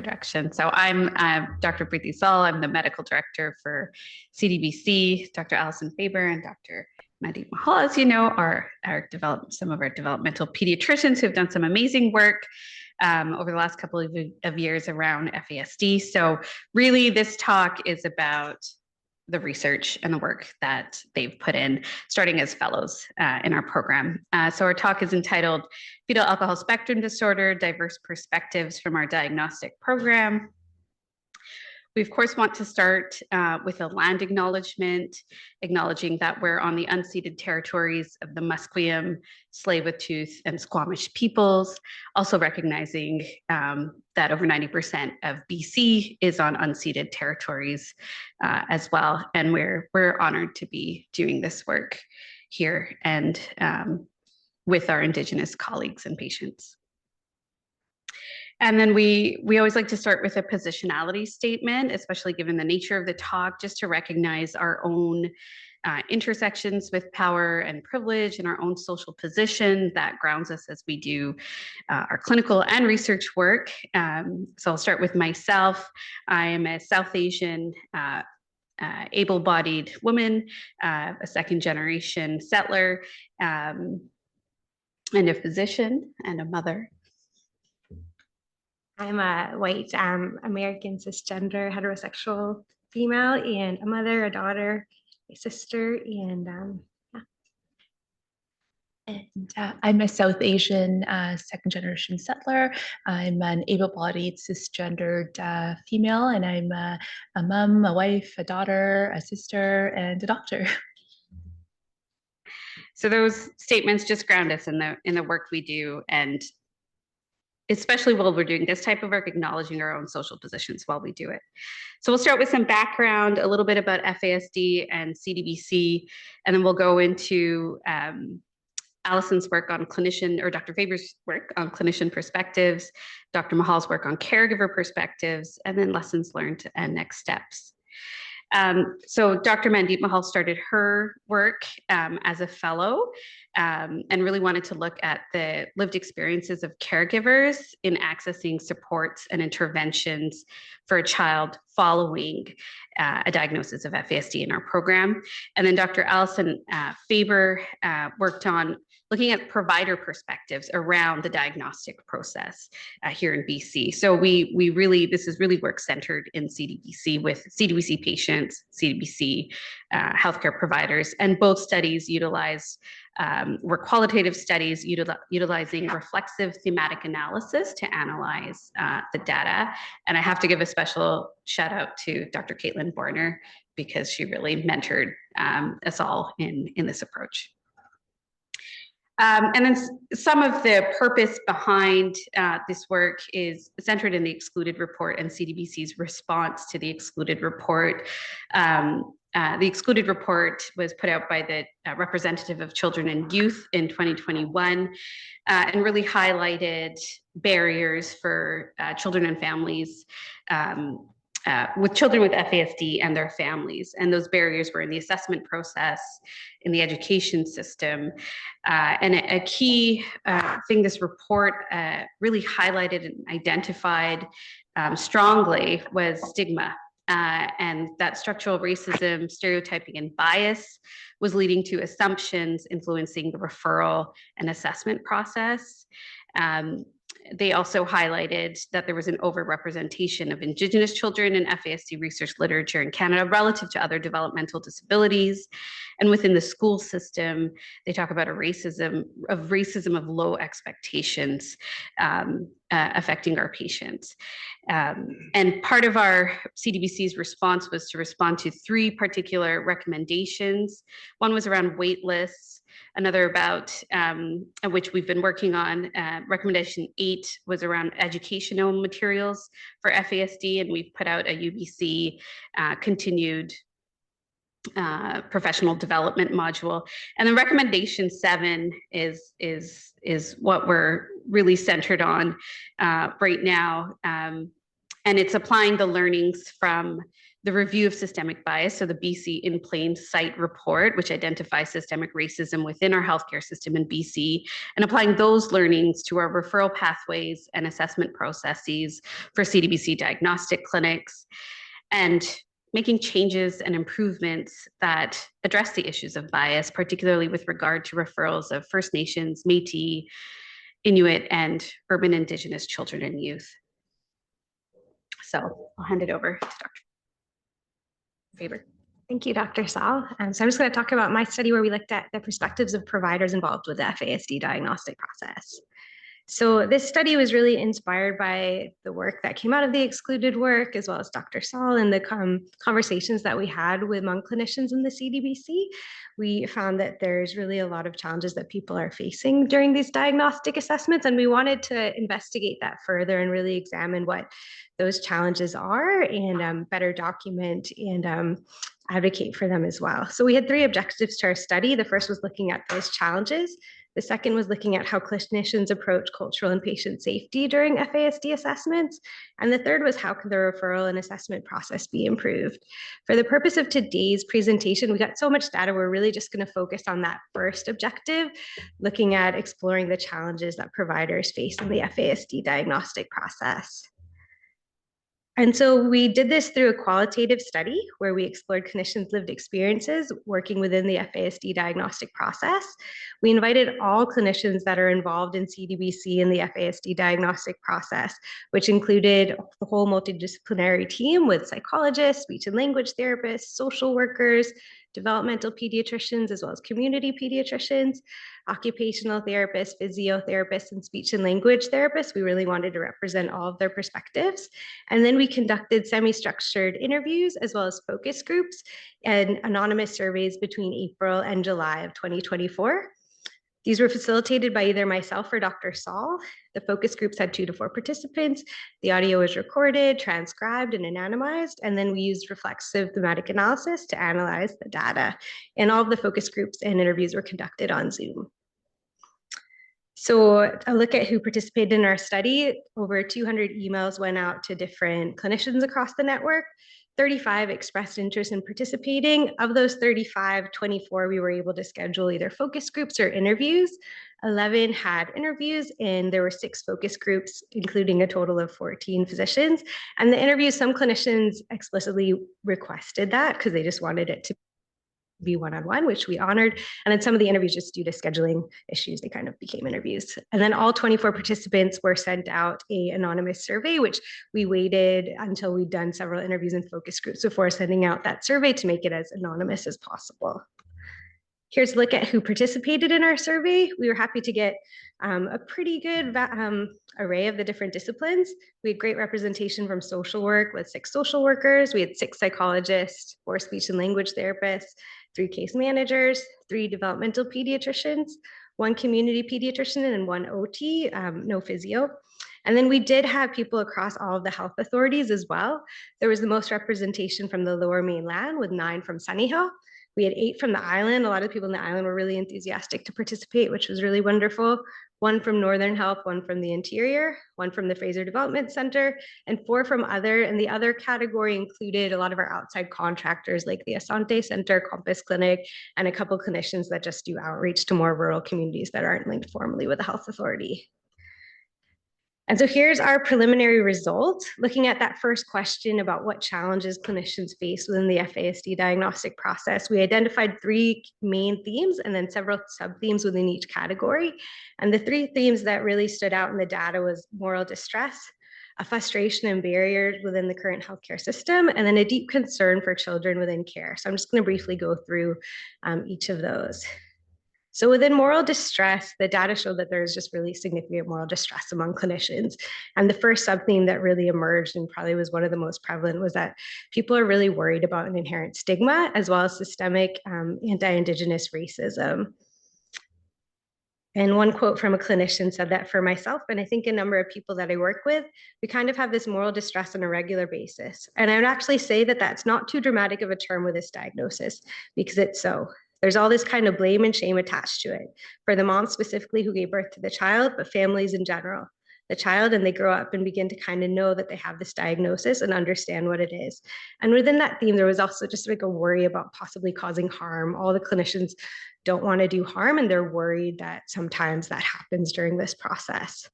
introduction. So I'm Dr. Preety Salh. I'm the medical director for CDBC. Dr. Alison Faber and Dr. Mandeep Mahal, as you know, are some of our developmental pediatricians who have done some amazing work over the last couple of years around FASD. So really this talk is about the research and the work that they've put in, starting as fellows in our program. So our talk is entitled Fetal Alcohol Spectrum Disorder, Diverse Perspectives from Our Diagnostic Program. We, of course, want to start with a land acknowledgement, acknowledging that we're on the unceded territories of the Musqueam, Tsleil-Waututh, and Squamish peoples, also recognizing that over 90% of BC is on unceded territories as well. And we're honored to be doing this work here and with our Indigenous colleagues and patients. And then we always like to start with a positionality statement, especially given the nature of the talk, just to recognize our own intersections with power and privilege and our own social position that grounds us as we do our clinical and research work. So I'll start with myself. I am a South Asian able-bodied woman, a second-generation settler, and a physician and a mother. I'm a white American cisgender heterosexual female and a mother, a daughter, a sister, and I'm a South Asian second-generation settler. I'm an able-bodied cisgendered female, and I'm a mom, a wife, a daughter, a sister, and a doctor. So those statements just ground us in the work we do, and especially while we're doing this type of work, acknowledging our own social positions while we do it. So we'll start with some background, a little bit about FASD and CDBC, and then we'll go into Alison's work on clinician, or Dr. Faber's work on clinician perspectives, Dr. Mahal's work on caregiver perspectives, and then lessons learned and next steps. So Dr. Mandeep Mahal started her work as a fellow and really wanted to look at the lived experiences of caregivers in accessing supports and interventions for a child following a diagnosis of FASD in our program. And then Dr. Alison Faber worked on looking at provider perspectives around the diagnostic process here in BC. So this is really work centered in CDBC with CDBC patients, CDBC healthcare providers, and both studies were qualitative studies utilizing reflexive thematic analysis to analyze the data. And I have to give a special shout out to Dr. Caitlin Borner because she really mentored us all in this approach. And then some of the purpose behind this work is centered in the excluded report and CDBC's response to the excluded report. The excluded report was put out by the representative of children and youth in 2021 and really highlighted barriers for children and families with children with FASD and their families. And those barriers were in the assessment process, in the education system. And a key thing this report really highlighted and identified strongly was stigma. And that structural racism, stereotyping, and bias was leading to assumptions influencing the referral and assessment process. They also highlighted that there was an overrepresentation of Indigenous children in FASD research literature in Canada relative to other developmental disabilities. And within the school system, they talk about a racism of low expectations affecting our patients. And part of our CDBC's response was to respond to 3 particular recommendations. One was around wait lists, another about which we've been working on. Recommendation 8 was around educational materials for FASD, and we've put out a UBC continued professional development module. And then recommendation 7 is what we're really centered on right now. And it's applying the learnings from the review of systemic bias, so the BC in plain sight report, which identifies systemic racism within our healthcare system in BC, and applying those learnings to our referral pathways and assessment processes for CDBC diagnostic clinics, and making changes and improvements that address the issues of bias, particularly with regard to referrals of First Nations, Métis, Inuit, and urban Indigenous children and youth. So I'll hand it over to Dr. Faber. Thank you, Dr. Salh. So I'm just going to talk about my study where we looked at the perspectives of providers involved with the FASD diagnostic process. So this study was really inspired by the work that came out of the excluded work, as well as Dr. Salh and the conversations that we had with among clinicians in the CDBC. We found that there's really a lot of challenges that people are facing during these diagnostic assessments, and we wanted to investigate that further and really examine what those challenges are and better document and advocate for them as well. So we had 3 objectives to our study. The first was looking at those challenges. The second was looking at how clinicians approach cultural and patient safety during FASD assessments. And the third was how can the referral and assessment process be improved. For the purpose of today's presentation, we got so much data, we're really just going to focus on that first objective, looking at exploring the challenges that providers face in the FASD diagnostic process. And so we did this through a qualitative study where we explored clinicians' lived experiences working within the FASD diagnostic process. We invited all clinicians that are involved in CDBC in the FASD diagnostic process, which included the whole multidisciplinary team with psychologists, speech and language therapists, social workers, developmental pediatricians, as well as community pediatricians, occupational therapists, physiotherapists, and speech and language therapists. We really wanted to represent all of their perspectives. And then we conducted semi-structured interviews as well as focus groups and anonymous surveys between April and July of 2024. These were facilitated by either myself or Dr. Salh. The focus groups had 2 to 4 participants. The audio was recorded, transcribed, and anonymized, and then we used reflexive thematic analysis to analyze the data. And all of the focus groups and interviews were conducted on Zoom. So a look at who participated in our study, over 200 emails went out to different clinicians across the network. 35 expressed interest in participating. Of those 35, 24 we were able to schedule either focus groups or interviews. 11 had interviews, and there were 6 focus groups, including a total of 14 physicians. And the interviews, some clinicians explicitly requested that because they just wanted it to be one-on-one, which we honored. And then some of the interviews, just due to scheduling issues, they kind of became interviews. And then all 24 participants were sent out an anonymous survey, which we waited until we'd done several interviews and focus groups before sending out that survey to make it as anonymous as possible. Here's a look at who participated in our survey. We were happy to get a pretty good array of the different disciplines. We had great representation from social work with 6 social workers. We had 6 psychologists, 4 speech and language therapists, 3 case managers, 3 developmental pediatricians, 1 community pediatrician, and 1 OT, no physio. And then we did have people across all of the health authorities as well. There was the most representation from the Lower Mainland with 9 from Sunny Hill. We had 8 from the island. A lot of people in the island were really enthusiastic to participate, which was really wonderful. 1 from Northern Health, 1 from the Interior, 1 from the Fraser Development Center, and 4 from other. And the other category included a lot of our outside contractors like the Asante Center, Compass Clinic, and a couple clinicians that just do outreach to more rural communities that aren't linked formally with the health authority. And so here's our preliminary result, looking at that first question about what challenges clinicians face within the FASD diagnostic process. We identified 3 main themes and then several sub-themes within each category. And the 3 themes that really stood out in the data was moral distress, a frustration and barriers within the current healthcare system, and then a deep concern for children within care. So I'm just going to briefly go through each of those. So within moral distress, the data showed that there's just really significant moral distress among clinicians. And the first sub-theme that really emerged and probably was one of the most prevalent was that people are really worried about an inherent stigma as well as systemic anti-Indigenous racism. And one quote from a clinician said that for myself, and I think a number of people that I work with, we kind of have this moral distress on a regular basis. And I would actually say that that's not too dramatic of a term with this diagnosis, because it's so. There's all this kind of blame and shame attached to it for the mom specifically who gave birth to the child, but families in general. the child, and they grow up and begin to kind of know that they have this diagnosis and understand what it is. And within that theme, there was also just like a worry about possibly causing harm. All the clinicians don't want to do harm, and they're worried that sometimes that happens during this process.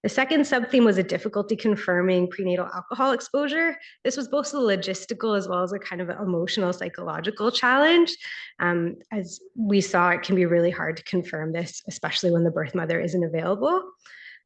The second subtheme was a difficulty confirming prenatal alcohol exposure. This was both a logistical as well as a kind of emotional, psychological challenge. As we saw, it can be really hard to confirm this, especially when the birth mother isn't available.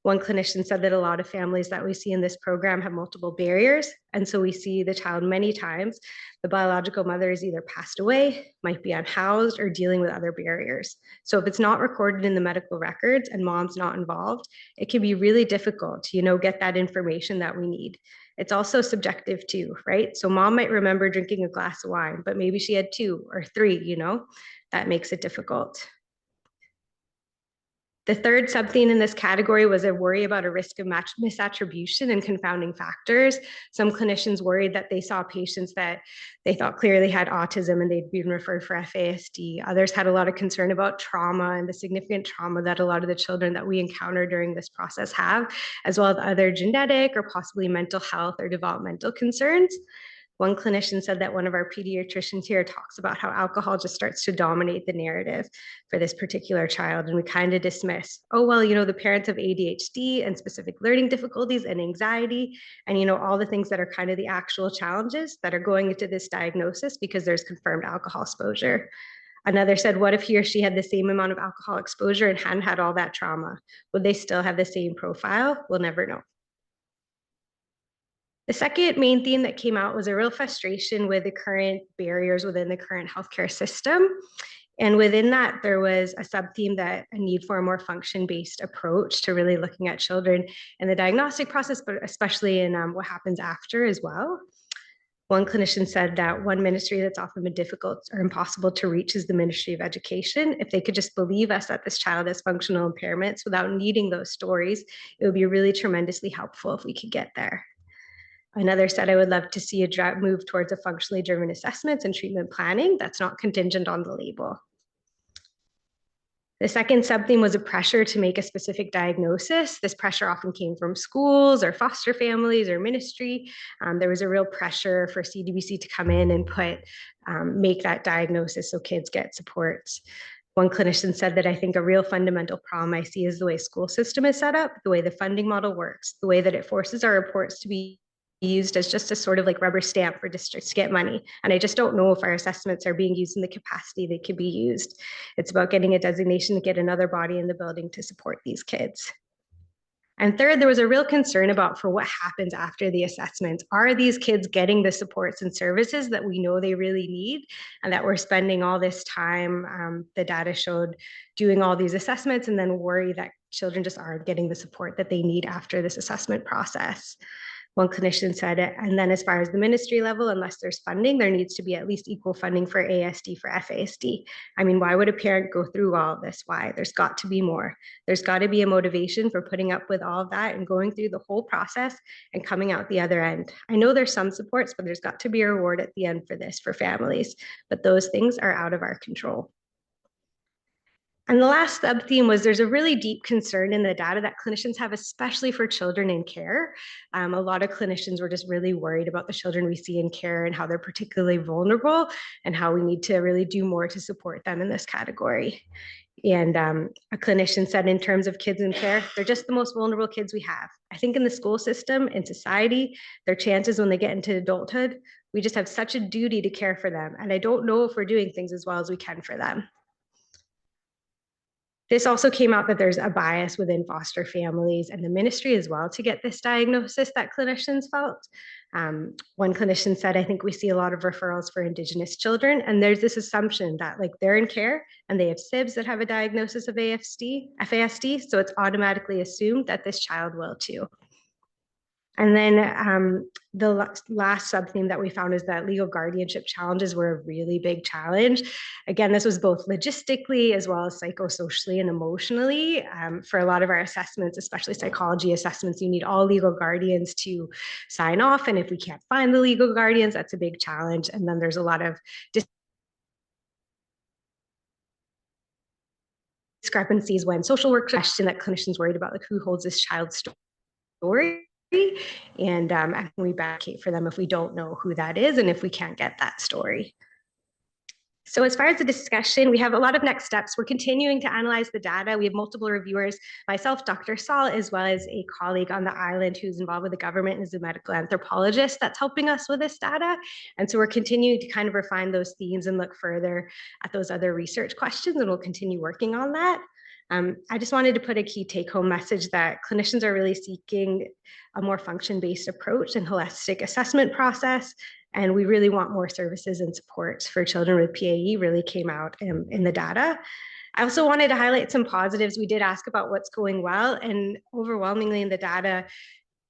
One clinician said that a lot of families that we see in this program have multiple barriers. And so we see the child many times. The biological mother is either passed away, might be unhoused, or dealing with other barriers. So if it's not recorded in the medical records and mom's not involved, it can be really difficult to, get that information that we need. It's also subjective too, right? So mom might remember drinking a glass of wine, but maybe she had 2 or 3, that makes it difficult. The third subtheme in this category was a worry about a risk of misattribution and confounding factors. Some clinicians worried that they saw patients that they thought clearly had autism and they'd been referred for FASD. Others had a lot of concern about trauma and the significant trauma that a lot of the children that we encounter during this process have, as well as other genetic or possibly mental health or developmental concerns. One clinician said that one of our pediatricians here talks about how alcohol just starts to dominate the narrative for this particular child. And we kind of dismiss, oh, well, the parents have ADHD and specific learning difficulties and anxiety and, all the things that are kind of the actual challenges that are going into this diagnosis because there's confirmed alcohol exposure. Another said, what if he or she had the same amount of alcohol exposure and hadn't had all that trauma? Would they still have the same profile? We'll never know. The second main theme that came out was a real frustration with the current barriers within the current healthcare system. And within that, there was a sub-theme that a need for a more function-based approach to really looking at children in the diagnostic process, but especially in what happens after as well. One clinician said that one ministry that's often been difficult or impossible to reach is the Ministry of Education. If they could just believe us that this child has functional impairments without needing those stories, it would be really tremendously helpful if we could get there. Another said, I would love to see a move towards a functionally driven assessments and treatment planning that's not contingent on the label. The second subtheme was a pressure to make a specific diagnosis. This pressure often came from schools or foster families or ministry. There was a real pressure for CDBC to come in and make that diagnosis so kids get supports. One clinician said that I think a real fundamental problem I see is the way school system is set up, the way the funding model works, the way that it forces our reports to be used as just a sort of like rubber stamp for districts to get money. And I just don't know if our assessments are being used in the capacity they could be used. It's about getting a designation to get another body in the building to support these kids. And third, there was a real concern about for what happens after the assessments. Are these kids getting the supports and services that we know they really need and that we're spending all this time, the data showed, doing all these assessments and then worry that children just aren't getting the support that they need after this assessment process. One clinician said it, and then as far as the ministry level, unless there's funding, there needs to be at least equal funding for ASD for FASD. I mean, why would a parent go through all of this? Why? There's got to be more. There's got to be a motivation for putting up with all of that and going through the whole process and coming out the other end. I know there's some supports, but there's got to be a reward at the end for this for families, but those things are out of our control. And the last sub-theme was there's a really deep concern in the data that clinicians have, especially for children in care. A lot of clinicians were just really worried about the children we see in care and how they're particularly vulnerable and how we need to really do more to support them in this category. And a clinician said in terms of kids in care, they're just the most vulnerable kids we have. I think in the school system, in society, their chances when they get into adulthood, we just have such a duty to care for them. And I don't know if we're doing things as well as we can for them. This also came out that there's a bias within foster families and the ministry as well to get this diagnosis that clinicians felt. One clinician said, I think we see a lot of referrals for Indigenous children, and there's this assumption that like they're in care and they have SIBs that have a diagnosis of FASD, so it's automatically assumed that this child will too. And then the last sub-theme that we found is that legal guardianship challenges were a really big challenge. Again, this was both logistically as well as psychosocially and emotionally. For a lot of our assessments, especially psychology assessments, you need all legal guardians to sign off. And if we can't find the legal guardians, that's a big challenge. And then there's a lot of discrepancies when social work question that clinicians worried about, like who holds this child's story, and can we advocate for them if we don't know who that is and if we can't get that story. So as far as the discussion, we have a lot of next steps. We're continuing to analyze the data. We have multiple reviewers, myself, Dr. Salh, as well as a colleague on the island who's involved with the government and is a medical anthropologist that's helping us with this data. And so we're continuing to kind of refine those themes and look further at those other research questions, and we'll continue working on that. I just wanted to put a key take-home message that clinicians are really seeking a more function-based approach and holistic assessment process. And we really want more services and supports for children with PAE really came out in the data. I also wanted to highlight some positives. We did ask about what's going well, and overwhelmingly in the data,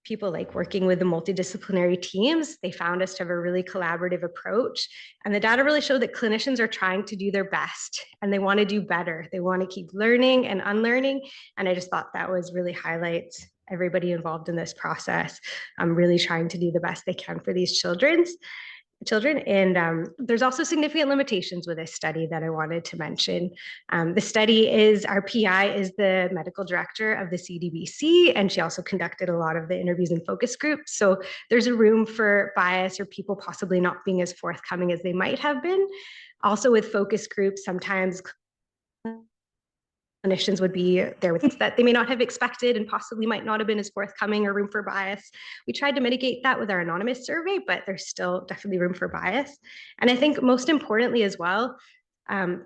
people like working with the multidisciplinary teams. They found us to have a really collaborative approach. And the data really showed that clinicians are trying to do their best and they want to do better. They want to keep learning and unlearning. And I just thought that was really highlights everybody involved in this process, really trying to do the best they can for these children. And there's also significant limitations with this study that I wanted to mention. The study is, our PI is the medical director of the CDBC, and she also conducted a lot of the interviews and focus groups. So there's a room for bias or people possibly not being as forthcoming as they might have been. Also with focus groups, sometimes clinicians would be there with things that they may not have expected and possibly might not have been as forthcoming or room for bias. We tried to mitigate that with our anonymous survey, but there's still definitely room for bias. And I think most importantly as well,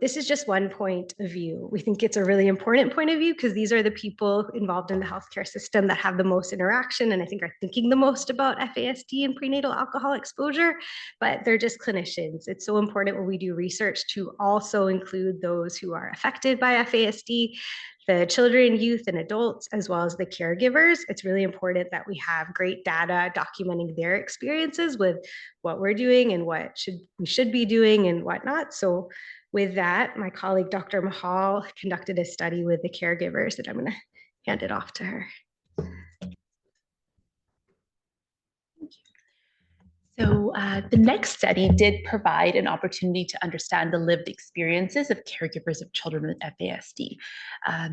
this is just one point of view. We think it's a really important point of view because these are the people involved in the healthcare system that have the most interaction and I think are thinking the most about FASD and prenatal alcohol exposure, but they're just clinicians. It's so important when we do research to also include those who are affected by FASD, the children, youth, and adults, as well as the caregivers. It's really important that we have great data documenting their experiences with what we're doing and what we should be doing and whatnot. So with that, my colleague, Dr. Mahal, conducted a study with the caregivers that I'm going to hand it off to her. So the next study did provide an opportunity to understand the lived experiences of caregivers of children with FASD.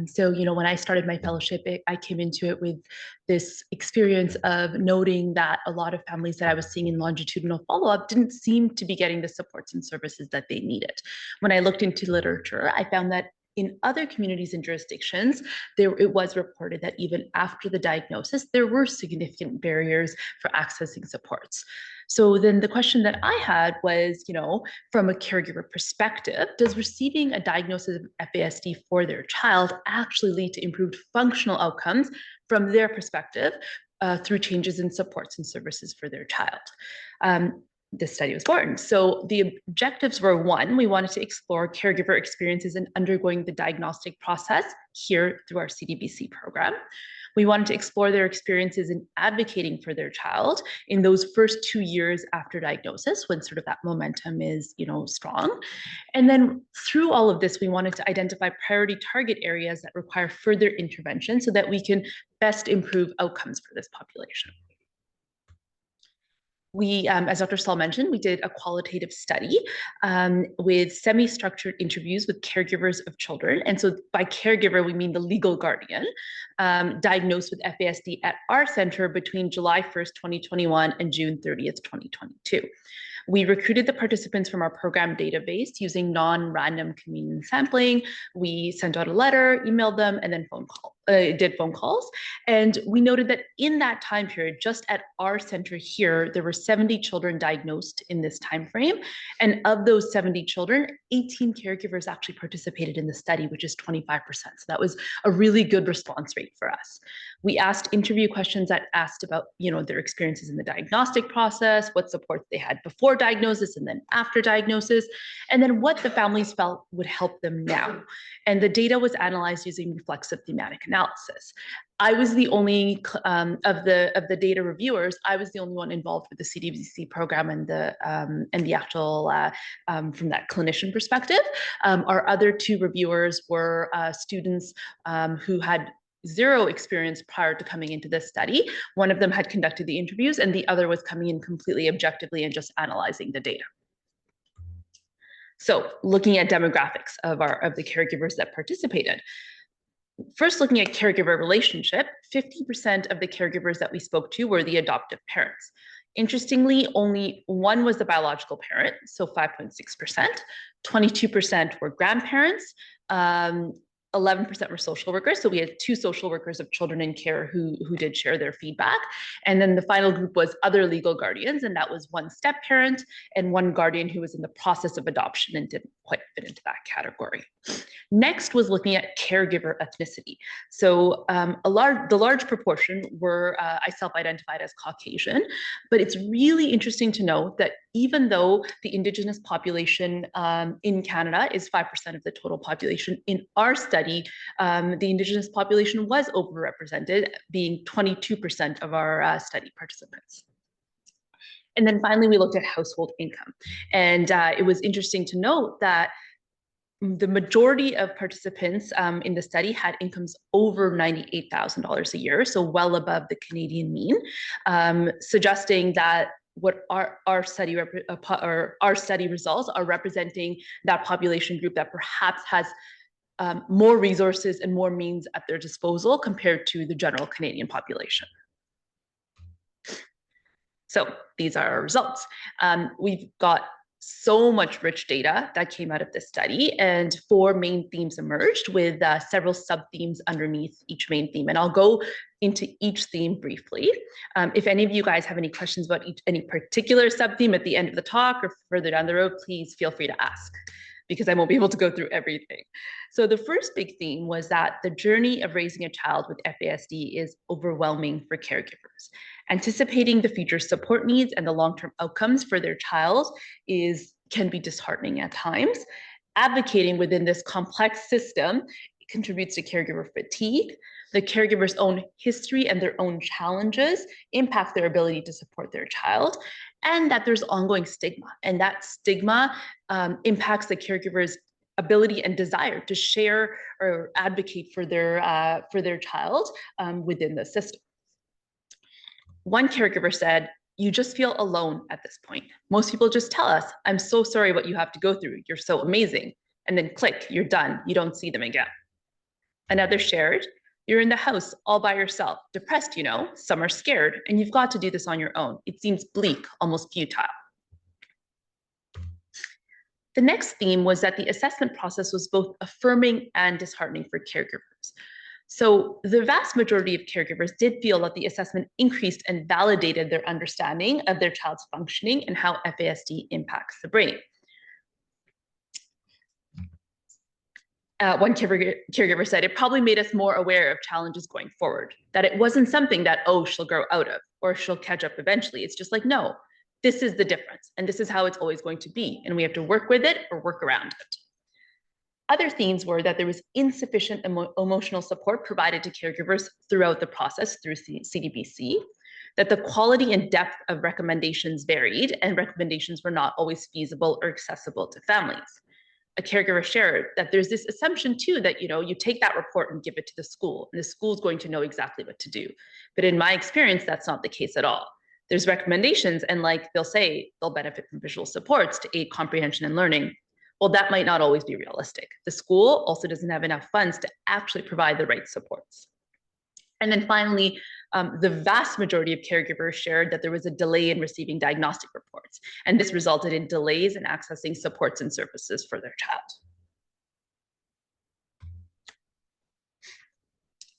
So, when I started my fellowship, I came into it with this experience of noting that a lot of families that I was seeing in longitudinal follow-up didn't seem to be getting the supports and services that they needed. When I looked into literature, I found that in other communities and jurisdictions, it was reported that even after the diagnosis, there were significant barriers for accessing supports. So then the question that I had was, from a caregiver perspective, does receiving a diagnosis of FASD for their child actually lead to improved functional outcomes from their perspective through changes in supports and services for their child? This study was born. So the objectives were, one, we wanted to explore caregiver experiences in undergoing the diagnostic process here through our CDBC program. We wanted to explore their experiences in advocating for their child in those first 2 years after diagnosis, when sort of that momentum is, strong. And then through all of this, we wanted to identify priority target areas that require further intervention so that we can best improve outcomes for this population. We, as Dr. Salh mentioned, we did a qualitative study with semi-structured interviews with caregivers of children. And so by caregiver, we mean the legal guardian diagnosed with FASD at our center between July 1st, 2021 and June 30th, 2022. We recruited the participants from our program database using non-random convenience sampling. We sent out a letter, emailed them, and then did phone calls. And we noted that in that time period, just at our center here, there were 70 children diagnosed in this time frame. And of those 70 children, 18 caregivers actually participated in the study, which is 25%. So that was a really good response rate for us. We asked interview questions that asked about, their experiences in the diagnostic process, what supports they had before diagnosis and then after diagnosis, and then what the families felt would help them now. And the data was analyzed using reflexive thematic analysis. I was the only of the data reviewers. I was the only one involved with the CDBC program and the actual from that clinician perspective. Our other two reviewers were students who had zero experience prior to coming into this study. One of them had conducted the interviews, and the other was coming in completely objectively and just analyzing the data. So looking at demographics of the caregivers that participated. First, looking at caregiver relationship, 50% of the caregivers that we spoke to were the adoptive parents. Interestingly, only one was the biological parent, so 5.6%. 22% were grandparents. 11% were social workers. So we had 2 social workers of children in care who did share their feedback. And then the final group was other legal guardians, and that was 1 step parent and 1 guardian who was in the process of adoption and didn't quite fit into that category. Next was looking at caregiver ethnicity. So the large proportion were, I self-identified as Caucasian, but it's really interesting to note that even though the Indigenous population in Canada is 5% of the total population, in our study, the Indigenous population was overrepresented, being 22% of our study participants. And then finally, we looked at household income. And it was interesting to note that the majority of participants in the study had incomes over $98,000 a year, so well above the Canadian mean, suggesting that what our study results are representing that population group that perhaps has more resources and more means at their disposal compared to the general Canadian population. So these are our results. We've got so much rich data that came out of this study, and 4 main themes emerged with several sub-themes underneath each main theme. And I'll go into each theme briefly. If any of you guys have any questions about any particular sub-theme at the end of the talk or further down the road, please feel free to ask, because I won't be able to go through everything. So the first big theme was that the journey of raising a child with FASD is overwhelming for caregivers. Anticipating the future support needs and the long-term outcomes for their child can be disheartening at times. Advocating within this complex system contributes to caregiver fatigue. The caregiver's own history and their own challenges impact their ability to support their child, and that there's ongoing stigma, and that stigma impacts the caregiver's ability and desire to share or advocate for their child within the system. One caregiver said, "You just feel alone at this point. Most people just tell us, 'I'm so sorry what you have to go through. You're so amazing.' And then click, you're done. You don't see them again." Another shared, "You're in the house all by yourself, depressed, some are scared, and you've got to do this on your own. It seems bleak, almost futile." The next theme was that the assessment process was both affirming and disheartening for caregivers. So the vast majority of caregivers did feel that the assessment increased and validated their understanding of their child's functioning and how FASD impacts the brain. One caregiver said, "It probably made us more aware of challenges going forward, that it wasn't something that, oh, she'll grow out of or she'll catch up eventually. It's just like, no, this is the difference and this is how it's always going to be. And we have to work with it or work around it." Other themes were that there was insufficient emotional support provided to caregivers throughout the process through CDBC, that the quality and depth of recommendations varied and recommendations were not always feasible or accessible to families. A caregiver shared that there's this assumption too that, you take that report and give it to the school and the school's going to know exactly what to do. But in my experience, that's not the case at all. There's recommendations and they'll say they'll benefit from visual supports to aid comprehension and learning. Well, that might not always be realistic. The school also doesn't have enough funds to actually provide the right supports. And then finally, the vast majority of caregivers shared that there was a delay in receiving diagnostic reports, and this resulted in delays in accessing supports and services for their child.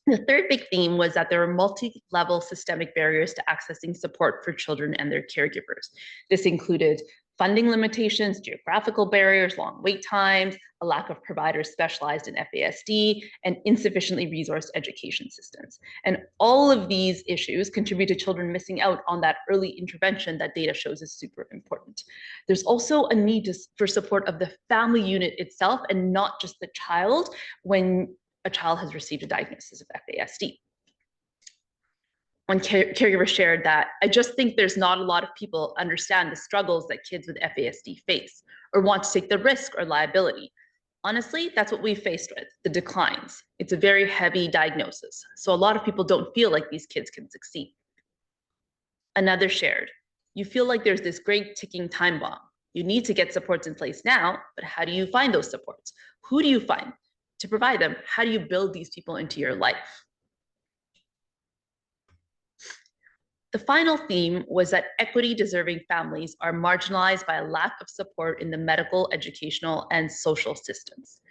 The third big theme was that there were multi-level systemic barriers to accessing support for children and their caregivers. This included funding limitations, geographical barriers, long wait times, a lack of providers specialized in FASD, and insufficiently resourced education systems. And all of these issues contribute to children missing out on that early intervention that data shows is super important. There's also a need for support of the family unit itself and not just the child when a child has received a diagnosis of FASD. One caregiver shared that, "I just think there's not a lot of people understand the struggles that kids with FASD face or want to take the risk or liability. Honestly, that's what we've faced with, the declines. It's a very heavy diagnosis. So a lot of people don't feel like these kids can succeed." Another shared, "You feel like there's this great ticking time bomb. You need to get supports in place now, but how do you find those supports? Who do you find to provide them? How do you build these people into your life? The final theme was that equity-deserving families are marginalized by a lack of support in the medical, educational, and social systems.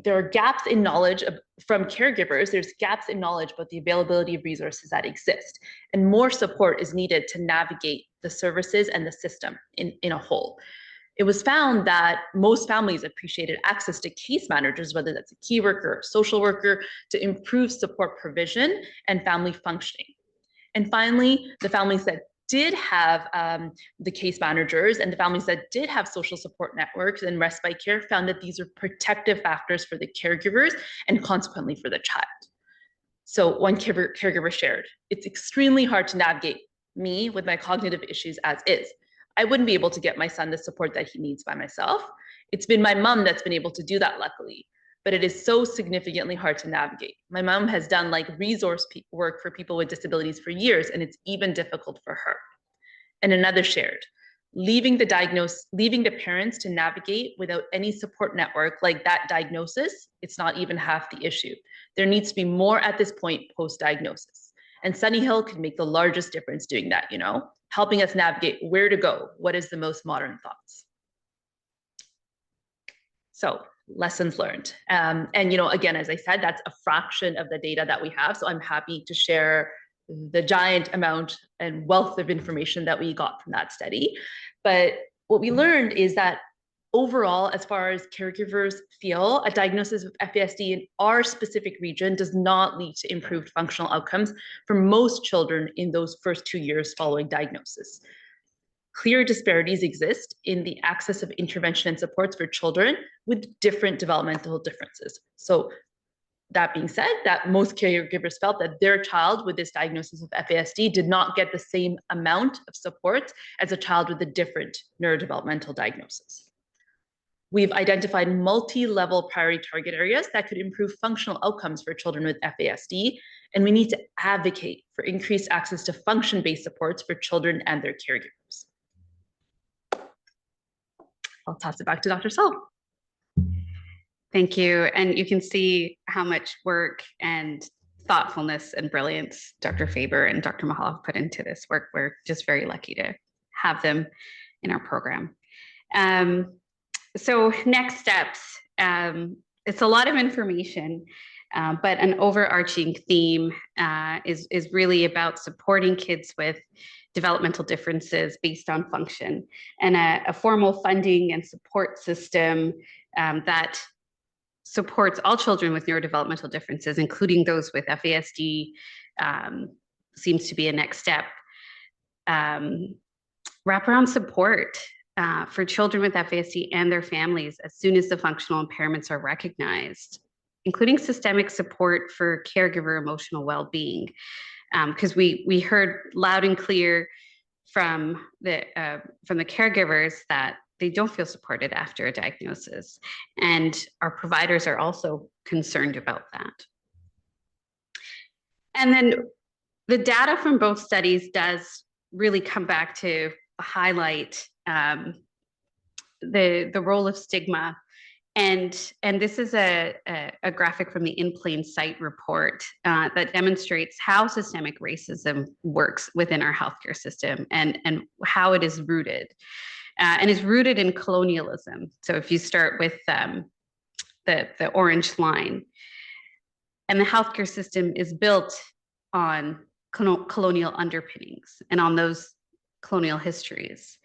There are gaps in knowledge from caregivers, there's gaps in knowledge about the availability of resources that exist, and more support is needed to navigate the services and the system in a whole. It was found that most families appreciated access to case managers, whether that's a key worker or social worker, to improve support provision and family functioning. And finally, the families that did have the case managers and the families that did have social support networks and respite care found that these are protective factors for the caregivers and consequently for the child. So one caregiver shared, it's extremely hard to navigate me with my cognitive issues as is. I wouldn't be able to get my son the support that he needs by myself. It's been my mom that's been able to do that, luckily, but it is so significantly hard to navigate. My mom has done like resource work for people with disabilities for years, and it's even difficult for her. And another shared, leaving the parents to navigate without any support network like that diagnosis, it's not even half the issue. There needs to be more at this point post-diagnosis. And Sunny Hill can make the largest difference doing that, you know, helping us navigate where to go, what is the most modern thoughts. So lessons learned. And, you know, again, as I said, that's a fraction of the data that we have. So I'm happy to share the giant amount and wealth of information that we got from that study. But what we learned is that overall, as far as caregivers feel, a diagnosis of FASD in our specific region does not lead to improved functional outcomes for most children in those first 2 years following diagnosis. Clear disparities exist in the access of intervention and supports for children with different developmental differences. So that being said, that most caregivers felt that their child with this diagnosis of FASD did not get the same amount of support as a child with a different neurodevelopmental diagnosis. We've identified multi-level priority target areas that could improve functional outcomes for children with FASD, and we need to advocate for increased access to function-based supports for children and their caregivers. I'll toss it back to Dr. Salh. Thank you. And you can see how much work and thoughtfulness and brilliance Dr. Faber and Dr. Mahal have put into this work. We're just very lucky to have them in our program. So next steps, it's a lot of information, but an overarching theme is really about supporting kids with developmental differences based on function, and a formal funding and support system that supports all children with neurodevelopmental differences, including those with FASD, seems to be a next step. Wraparound support for children with FASD and their families as soon as the functional impairments are recognized, including systemic support for caregiver emotional well-being. Because we heard loud and clear from the caregivers that they don't feel supported after a diagnosis, and our providers are also concerned about that. And then the data from both studies does really come back to highlight the role of stigma. And this is a graphic from the In Plain Sight report that demonstrates how systemic racism works within our healthcare system and how it is rooted. And is rooted in colonialism. So if you start with the orange line, and the healthcare system is built on colonial underpinnings and on those colonial histories.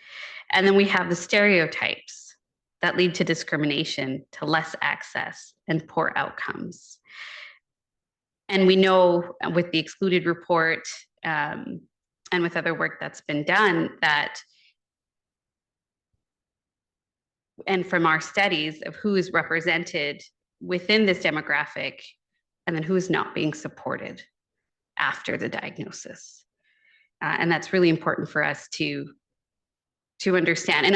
And then we have the stereotypes that lead to discrimination, to less access and poor outcomes. And we know with the excluded report and with other work that's been done that, and from our studies of who is represented within this demographic and then who is not being supported after the diagnosis. And that's really important for us to understand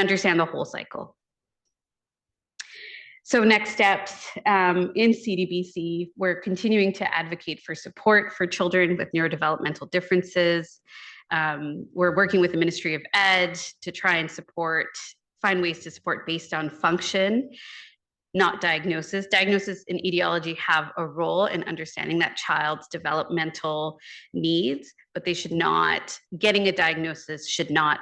the whole cycle. So next steps in CDBC, we're continuing to advocate for support for children with neurodevelopmental differences. We're working with the Ministry of Ed to try and find ways to support based on function, not diagnosis. Diagnosis and etiology have a role in understanding that child's developmental needs, but getting a diagnosis should not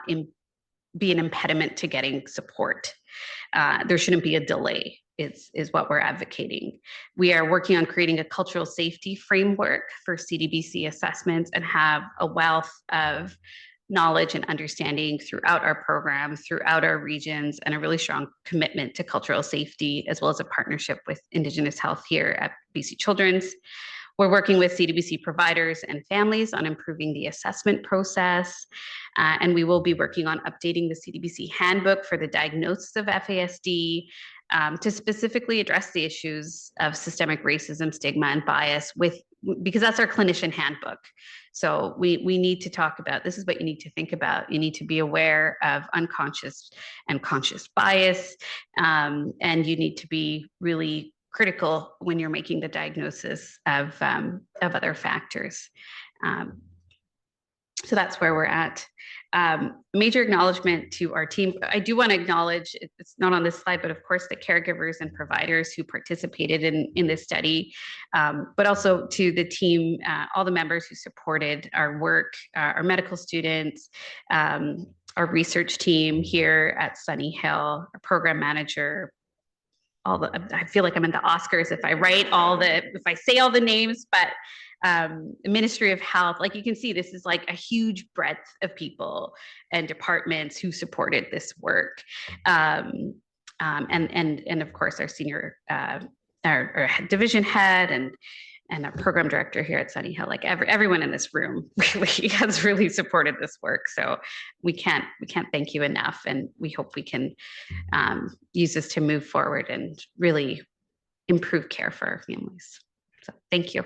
be an impediment to getting support. There shouldn't be a delay, is what we're advocating. We are working on creating a cultural safety framework for CDBC assessments and have a wealth of knowledge and understanding throughout our programs, throughout our regions, and a really strong commitment to cultural safety, as well as a partnership with Indigenous Health here at BC Children's. We're working with CDBC providers and families on improving the assessment process, and we will be working on updating the CDBC handbook for the diagnosis of FASD to specifically address the issues of systemic racism, stigma, and bias because that's our clinician handbook. So we need to talk about, this is what you need to think about. You need to be aware of unconscious and conscious bias, and you need to be really critical when you're making the diagnosis of other factors. So that's where we're at. Major acknowledgement to our team. I do want to acknowledge, it's not on this slide, but of course the caregivers and providers who participated in this study, but also to the team, all the members who supported our work, our medical students, our research team here at Sunny Hill, our program manager, I feel like I'm in the Oscars if I say all the names, but Ministry of Health, like you can see, this is like a huge breadth of people and departments who supported this work. And of course our senior, our division head and our program director here at Sunny Hill, like everyone in this room really has really supported this work. So we can't thank you enough. And we hope we can use this to move forward and really improve care for our families. So thank you.